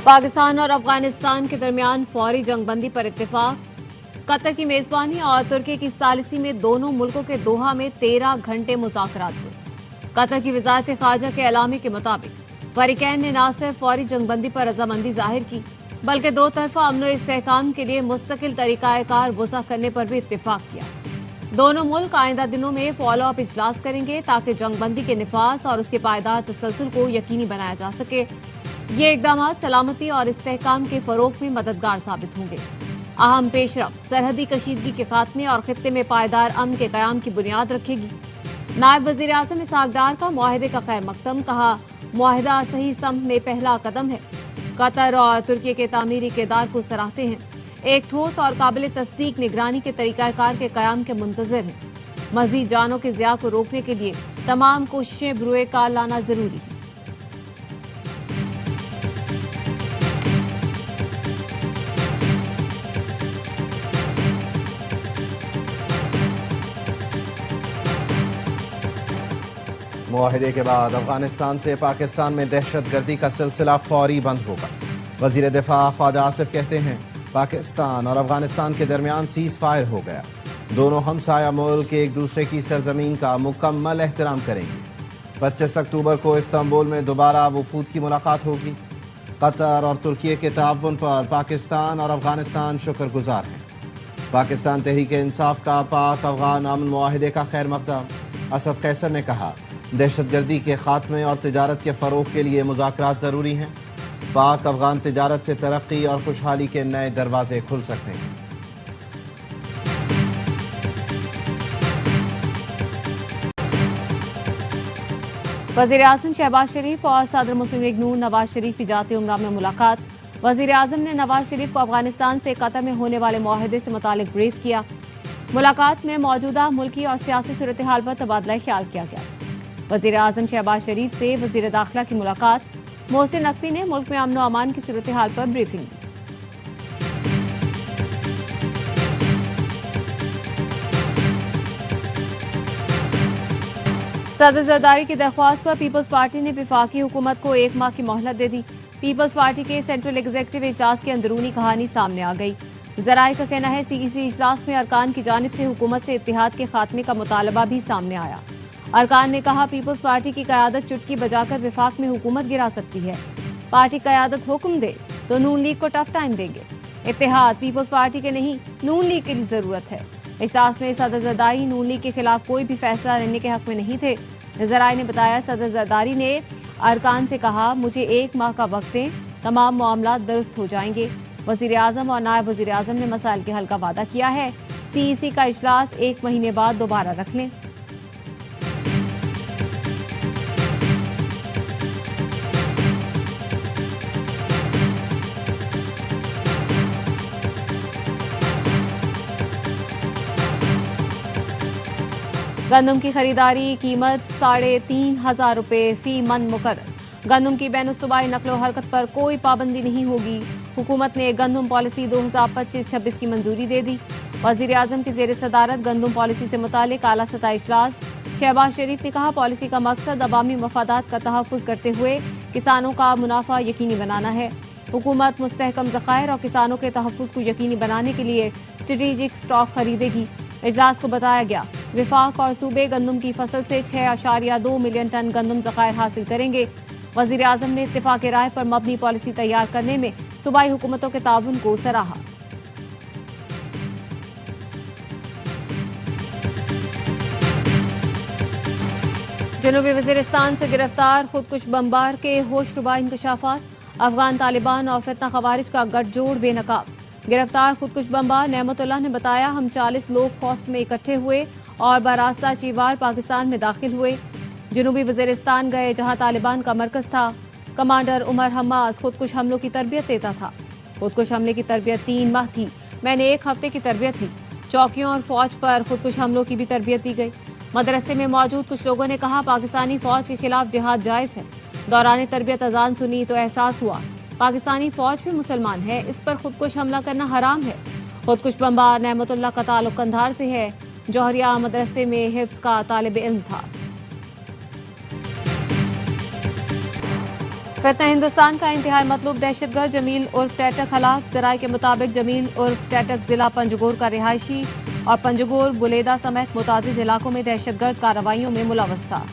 पाकिस्तान और अफगानिस्तान के दरमियान फौरी जंगबंदी पर इत्तेफाक। कतर की मेजबानी और तुर्की की सालिसी में दोनों मुल्कों के दोहा में 13 घंटे मुज़ाकरात हुए। कतर की वजारत खारजा के एलामी के मुताबिक फरीकैन ने न सिर्फ फौरी जंगबंदी पर रजामंदी जाहिर की, बल्कि दो तरफा अमन इस्तेहकाम के लिए मुस्तकिल तरीकाकार वज़ा करने पर भी इत्तेफाक किया। दोनों मुल्क आइंदा दिनों में फॉलो अप इजलास करेंगे ताकि जंगबंदी के निफाज और उसके पायदार तसलसल को यकीनी बनाया जा सके। ये इकदाम सलामती और इस्तेहकाम के फरोग में मददगार साबित होंगे। अहम पेशरफ सरहदी कशीदगी के खात्मे और खित्ते में पायदार अमन के कयाम की बुनियाद रखेगी। नायब वजीर आजम इसहाक डार का मुआहदे का खैर मकदम, कहा मुआहदा सही सम्त में पहला कदम है। कतर और तुर्की के तामीरी किरदार को सराहते हैं, एक ठोस और काबिल तस्दीक निगरानी के तरीकाकार के कयाम के मुंतजर हैं। मजीद जानों के ज़िया को रोकने के लिए तमाम कोशिशें बरूए कार लाना जरूरी है। मुआहदे के बाद अफगानिस्तान से पाकिस्तान में दहशतगर्दी का सिलसिला फौरी बंद होगा। वजीर दिफा ख्वाजा आसिफ कहते हैं पाकिस्तान और अफगानिस्तान के दरमियान सीज फायर हो गया। दोनों हमसाया मुल्क एक दूसरे की सरजमीन का मुकम्मल एहतराम करेंगे। 25 अक्टूबर को इस्तांबुल में दोबारा वफूद की मुलाकात होगी। कतर और तुर्की के ताउन पर पाकिस्तान और अफगानिस्तान शुक्रगुजार हैं। पाकिस्तान तहरीक इंसाफ का पाक अफगान अमन मुआहदे का खैर मकदम। असद कैसर ने कहा दहशतगर्दी के खात्मे और तिजारत के फरोग के लिए मुज़ाकरात जरूरी हैं। पाक अफगान तिजारत से तरक्की और खुशहाली के नए दरवाजे खुल सकते हैं। वजीर आजम शहबाज शरीफ और सदर मुस्लिम लीग नून नवाज शरीफ की जाती उम्रा में मुलाकात। वजीर आजम ने नवाज शरीफ को अफगानिस्तान से कतर में होने वाले मुआहदे से मुतालिक ब्रीफ किया। मुलाकात में मौजूदा मुल्की और सियासी सूरत हाल पर तबादला ख्याल किया गया। वजीर आजम शहबाज शरीफ से वजीर दाखिला की मुलाकात। मोहसिन नकवी ने मुल्क में अमन व अमान की सूरत हाल पर ब्रीफिंग दी। सदर जरदारी की दरख्वास्त पर पीपल्स पार्टी ने वफाकी हुकूमत को 1 माह की मोहलत दे दी। पीपल्स पार्टी के सेंट्रल एग्जीक्यूटिव इजलास की अंदरूनी कहानी सामने आ गई। जराये का कहना है सीईसी इजलास में अरकान की जानिब से हुकूमत से इत्तेहाद के खात्मे का मुतालबा भी सामने आया। अरकान ने कहा पीपल्स पार्टी की कयादत चुटकी बजाकर विफाक में हुकूमत गिरा सकती है। पार्टी कयादत हुक्म दे तो नून लीग को टफ टाइम देंगे। इत्तेहाद पीपल्स पार्टी के नहीं नून लीग की जरूरत है। इजलास में सदर जरदारी नून लीग के खिलाफ कोई भी फैसला लेने के हक में नहीं थे। जराये ने बताया सदर जरदारी ने अरकान से कहा मुझे 1 माह का वक्त दें, तमाम मामला दुरुस्त हो जाएंगे। वजीर आजम और नायब वजीर आजम ने मसाइल के हल का वादा किया है। सीईसी का इजलास 1 महीने बाद दोबारा रख लें। गंदम की खरीदारी कीमत 3,500 रुपये फी मन मुकर्रर। गंदम की बैनुसूबाई नकलो हरकत पर कोई पाबंदी नहीं होगी। हुकूमत ने गंदम पॉलिसी 2025-26 की मंजूरी दे दी। वजीर आजम की जेर सदारत गंदम पॉलिसी से मुतालिक आला सतह इजलास। शहबाज शरीफ ने कहा पॉलिसी का मकसद अवामी मफादात का तहफ़्फ़ुज़ करते हुए किसानों का मुनाफा यकीनी बनाना है। हुकूमत मुस्तहकम ज़खायर और किसानों के तहफ़्फ़ुज़ को यकीनी बनाने के लिए स्ट्रेटेजिक स्टॉक खरीदेगी। इजलास को बताया गया विफाक और सूबे गंदम की फसल से 6.2 मिलियन टन गंदम ज़खायर हासिल करेंगे। वजीर आजम ने इत्तेफाक राय पर मबनी पॉलिसी तैयार करने में सूबाई हुकूमतों के ताउन को सराहा। जनूबी वजीरिस्तान से गिरफ्तार खुदकुश बमबार के होशरुबा इंकशाफात। अफगान तालिबान और फितना खवारिज का गठजोड़ बेनकाब। गिरफ्तार खुदकुश बमबार नेमतुल्लाह ने बताया हम 40 लोग खौस्त में इकट्ठे हुए और बरास्ता चीवार पाकिस्तान में दाखिल हुए। जनूबी वजीरिस्तान गए जहां तालिबान का मरकज था। कमांडर उमर हम्मास खुदकुश हमलों की तरबियत देता था। खुदकुश हमले की तरबियत 3 माह थी। मैंने 1 हफ्ते की तरबियत ली। चौकियों और फौज पर खुदकुश हमलों की भी तरबियत दी गई। मदरसे में मौजूद कुछ लोगों ने कहा पाकिस्तानी फौज के खिलाफ जिहाद जायज है। दौरान तरबियत अजान सुनी तो एहसास हुआ पाकिस्तानी फौज भी मुसलमान है, इस पर खुदकुश हमला करना हराम है। खुदकुश बमबार नेमतुल्लाह का ताल्लुक कंधार से है। जौहरिया मदरसे में हिफ्ज का तालिब इल्म था। फितना हिंदुस्तान का इंतहाई मतलूब दहशतगर्द जमील उर्फ टैटक हलाक। जराये के मुताबिक जमील उर्फ टैटक जिला पंजगोर का रिहायशी और पंजगोर बुलेदा समेत मुतादिद इलाकों में दहशतगर्द कार्रवाइयों में मुलव्वस था।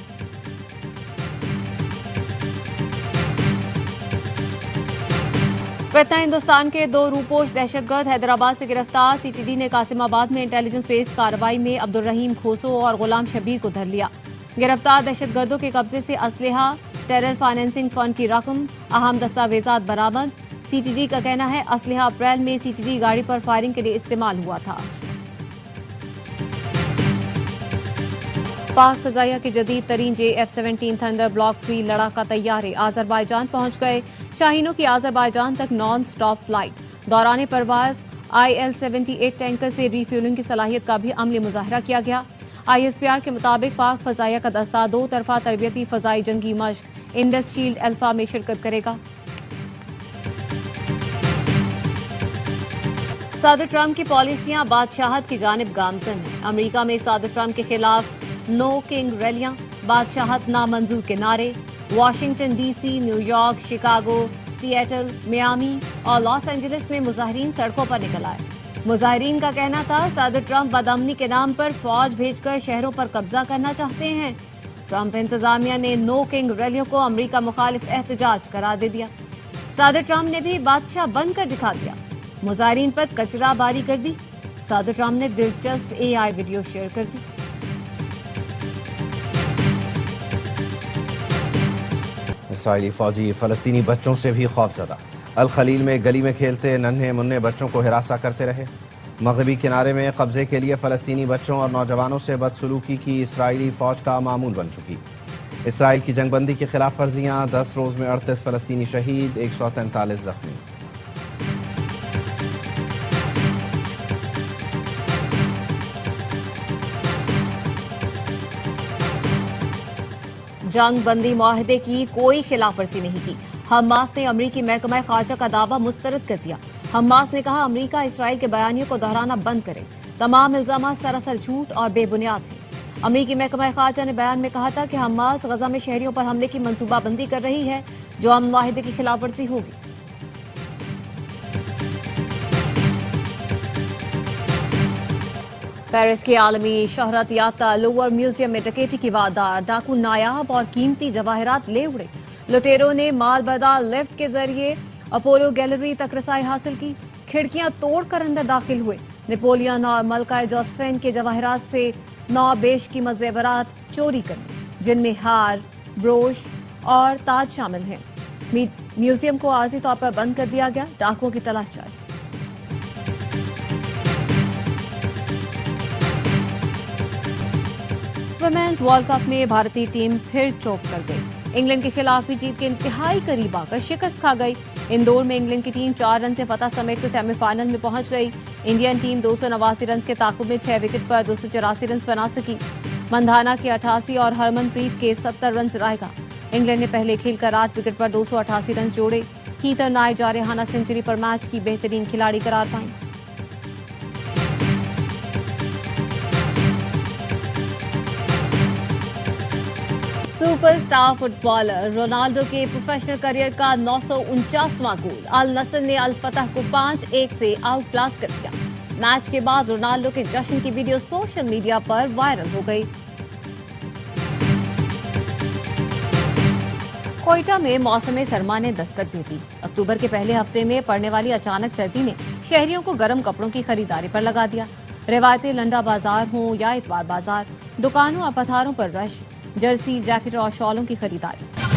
फितना हिंदुस्तान के 2 रूपोश दहशतगर्द हैदराबाद से गिरफ्तार। सीटीडी ने कासिमाबाद में इंटेलिजेंस बेस्ड कार्रवाई में अब्दुल रहीम खोसो और गुलाम शबीर को धर लिया। गिरफ्तार दहशतगर्दों के कब्जे से असलहा, टेरर फाइनेंसिंग फंड की रकम, अहम दस्तावेजात बरामद। सीटीडी का कहना है असलहा अप्रैल में सीटीडी गाड़ी पर फायरिंग के लिए इस्तेमाल हुआ था। पाक फजाइया की जदीद तरीन JF-17 थंडर ब्लॉक 3 लड़ाका तैयारे आजरबाईजान पहुंच गए। शाहीनों की आजरबाईजान तक नॉन स्टॉप फ्लाइट। दौरान परवाज IL-78 टैंकर से रिफ्यूलिंग की सलाहियत का भी अमली मुजाहरा किया गया। ISPR के मुताबिक पाक फजाइया का दस्ता 2 तरफा तरबियती फजाई जंगी मश्क इंडस शील्ड अल्फा में शिरकत करेगा। सदर ट्रंप की पॉलिसियां बादशाहत की जानिब गामजन है। अमरीका में सदर ट्रंप के खिलाफ नो किंग रैलियां, बादशाहत नामंजूर के नारे। Washington DC, New York, Chicago, Seattle, Miami और लॉस एंजलिस में मुजाहिरीन सड़कों पर निकल आए। मुजाहिरीन का कहना था सदर ट्रंप बदअमनी के नाम पर फौज भेजकर शहरों पर कब्जा करना चाहते हैं। ट्रंप इंतजामिया ने नो किंग रैलियों को अमरीका मुखालिफ एहतजाज करार दे दिया। सदर ट्रंप ने भी बादशाह बनकर दिखा दिया। मुजाहिरीन पर कचराबारी कर दी। सदर ट्रंप ने दिलचस्प AI वीडियो शेयर कर दी। इसराइली फौजी फलस्तीनी बच्चों से भी खौफजदा। अल खलील में गली में खेलते नन्हे मुन्ने बच्चों को हिरासा करते रहे। मगरबी किनारे में कब्जे के लिए फलस्तीनी बच्चों और नौजवानों से बदसलूकी की इसराइली फौज का मामूल बन चुकी। इसराइल की जंगबंदी की खिलाफ वर्जियां, 10 रोज में 38 फलस्तीनी शहीद, 143 जख्मी। जंग बंदी मुआहदे की कोई खिलाफवर्जी नहीं की। हमास ने अमरीकी महकमा खारजा का दावा मुस्तरद कर दिया। हमास ने कहा अमरीका इसराइल के बयानियों को दोहराना बंद करे। तमाम इल्जाम सरासर झूठ और बेबुनियाद हैं। अमरीकी महकमा खारजा ने बयान में कहा था कि हमास गजा में शहरियों पर हमले की मंसूबाबंदी कर रही है जो अमन मुआहदे की खिलाफवर्जी होगी। पेरिस के आलमी शोहरत याफ्ता लोअर म्यूजियम में डकैती की वारदात। डाकू नायाब और कीमती जवाहरात ले उड़े। लुटेरों ने मालबर्दा लिफ्ट के जरिए अपोलो गैलरी तक रसाई हासिल की। खिड़कियां तोड़कर अंदर दाखिल हुए। नेपोलियन और मलका जोसेफिन के जवाहरात से 9 बेशकीमत जेवरात चोरी कर ली, जिनमें हार, ब्रोश और ताज शामिल हैं। म्यूजियम को आर्जी तौर पर बंद कर दिया गया। डाकुओं की तलाश जारी। वुमेन्स वर्ल्ड कप में भारतीय टीम फिर चौक कर गई। इंग्लैंड के खिलाफ भी जीत के इंतहाई करीब आकर शिकस्त खा गई। इंदौर में इंग्लैंड की टीम 4 रन से फतह समेट कर सेमीफाइनल में पहुंच गई। इंडियन टीम 289 रन के ताकुब में 6 विकेट पर 284 रन बना सकी। मंधाना के 88 और हरमनप्रीत के 70 रन रहेगा। इंग्लैंड ने पहले खेलकर 8 विकेट पर 288 रन जोड़े। हीथर नाय जारहाना सेंचुरी पर मैच की बेहतरीन खिलाड़ी करार पाई। सुपरस्टार फुटबॉलर रोनाल्डो के प्रोफेशनल करियर का 949वां गोल। अल नस्र ने अल फतह को 5-1 से आउट क्लास कर दिया। मैच के बाद रोनाल्डो के जश्न की वीडियो सोशल मीडिया पर वायरल हो गई। कोयटा में मौसम सरमा ने दस्तक दी थी। अक्टूबर के पहले हफ्ते में पड़ने वाली अचानक सर्दी ने शहरियों को गर्म कपड़ों की खरीदारी पर लगा दिया। रिवायती लंडा बाजार हो या इतवार बाजार, दुकानों और पथारों पर रश, जर्सी, जैकेट और शॉलों की खरीदारी।